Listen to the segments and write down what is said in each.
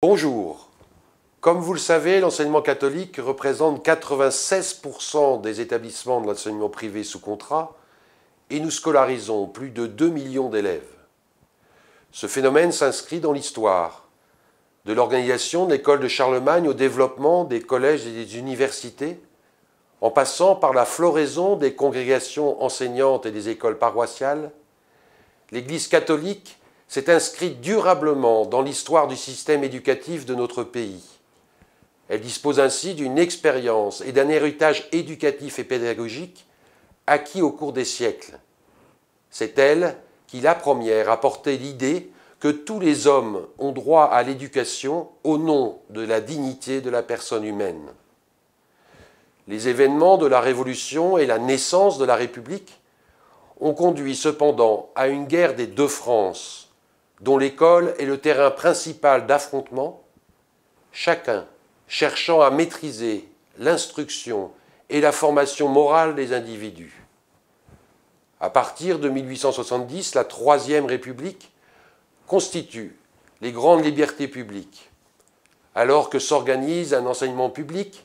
Bonjour. Comme vous le savez, l'enseignement catholique représente 96% des établissements de l'enseignement privé sous contrat et nous scolarisons plus de 2 millions d'élèves. Ce phénomène s'inscrit dans l'histoire, de l'organisation de l'école de Charlemagne au développement des collèges et des universités, en passant par la floraison des congrégations enseignantes et des écoles paroissiales. L'Église catholique s'est inscrite durablement dans l'histoire du système éducatif de notre pays. Elle dispose ainsi d'une expérience et d'un héritage éducatif et pédagogique acquis au cours des siècles. C'est elle qui, la première, a porté l'idée que tous les hommes ont droit à l'éducation au nom de la dignité de la personne humaine. Les événements de la Révolution et la naissance de la République ont conduit cependant à une guerre des deux France, dont l'école est le terrain principal d'affrontement, chacun cherchant à maîtriser l'instruction et la formation morale des individus. À partir de 1870, la Troisième République constitue les grandes libertés publiques. Alors que s'organise un enseignement public,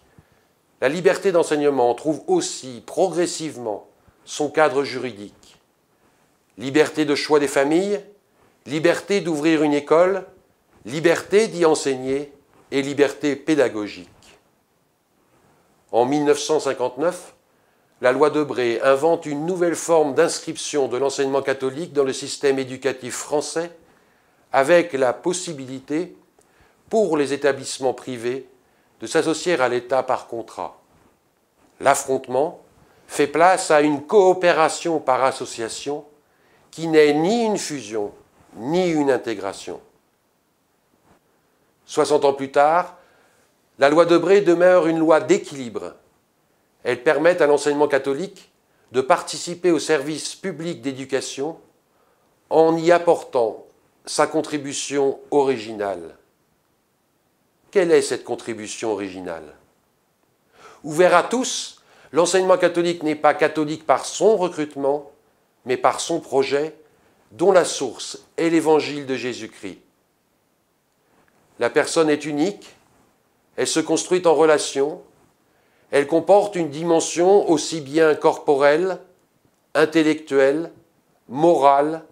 la liberté d'enseignement trouve aussi progressivement son cadre juridique. Liberté de choix des familles, liberté d'ouvrir une école, liberté d'y enseigner et liberté pédagogique. En 1959, la loi Debré invente une nouvelle forme d'inscription de l'enseignement catholique dans le système éducatif français, avec la possibilité pour les établissements privés de s'associer à l'État par contrat. L'affrontement fait place à une coopération par association qui n'est ni une fusion ni une intégration. 60 ans plus tard, la loi Debré demeure une loi d'équilibre. Elle permet à l'enseignement catholique de participer au service public d'éducation en y apportant sa contribution originale. Quelle est cette contribution originale? Ouvert à tous, l'enseignement catholique n'est pas catholique par son recrutement, mais par son projet, dont la source est l'évangile de Jésus-Christ. La personne est unique, elle se construit en relation, elle comporte une dimension aussi bien corporelle, intellectuelle, morale,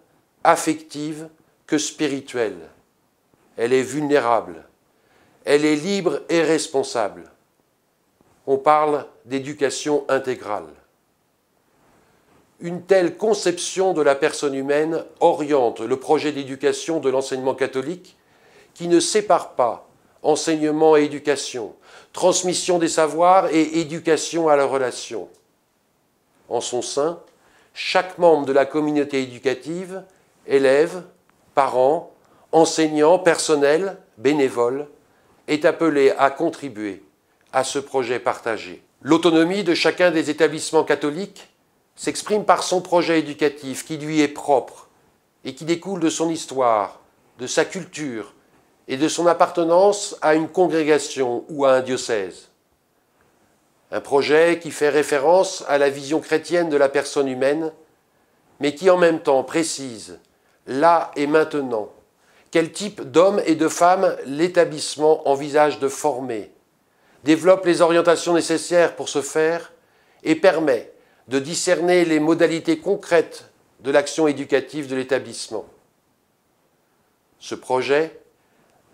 affective que spirituelle. Elle est vulnérable, elle est libre et responsable. On parle d'éducation intégrale. Une telle conception de la personne humaine oriente le projet d'éducation de l'enseignement catholique qui ne sépare pas enseignement et éducation, transmission des savoirs et éducation à la relation. En son sein, chaque membre de la communauté éducative, élèves, parents, enseignants, personnel, bénévoles, est appelé à contribuer à ce projet partagé. L'autonomie de chacun des établissements catholiques s'exprime par son projet éducatif qui lui est propre et qui découle de son histoire, de sa culture et de son appartenance à une congrégation ou à un diocèse. Un projet qui fait référence à la vision chrétienne de la personne humaine, mais qui en même temps précise, là et maintenant, quel type d'hommes et de femmes l'établissement envisage de former, développe les orientations nécessaires pour ce faire et permet de discerner les modalités concrètes de l'action éducative de l'établissement. Ce projet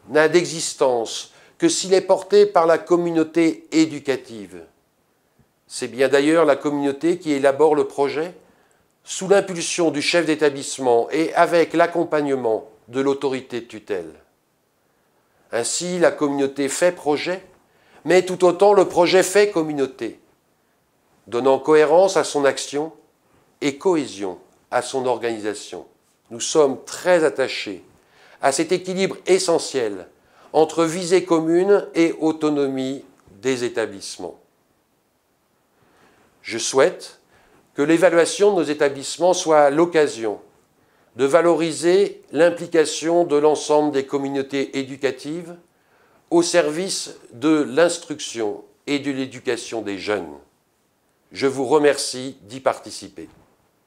n'a d'existence que s'il est porté par la communauté éducative. C'est bien d'ailleurs la communauté qui élabore le projet sous l'impulsion du chef d'établissement et avec l'accompagnement de l'autorité de tutelle. Ainsi, la communauté fait projet, mais tout autant le projet fait communauté, donnant cohérence à son action et cohésion à son organisation. Nous sommes très attachés à cet équilibre essentiel entre visée commune et autonomie des établissements. Je souhaite que l'évaluation de nos établissements soit l'occasion de valoriser l'implication de l'ensemble des communautés éducatives au service de l'instruction et de l'éducation des jeunes. Je vous remercie d'y participer.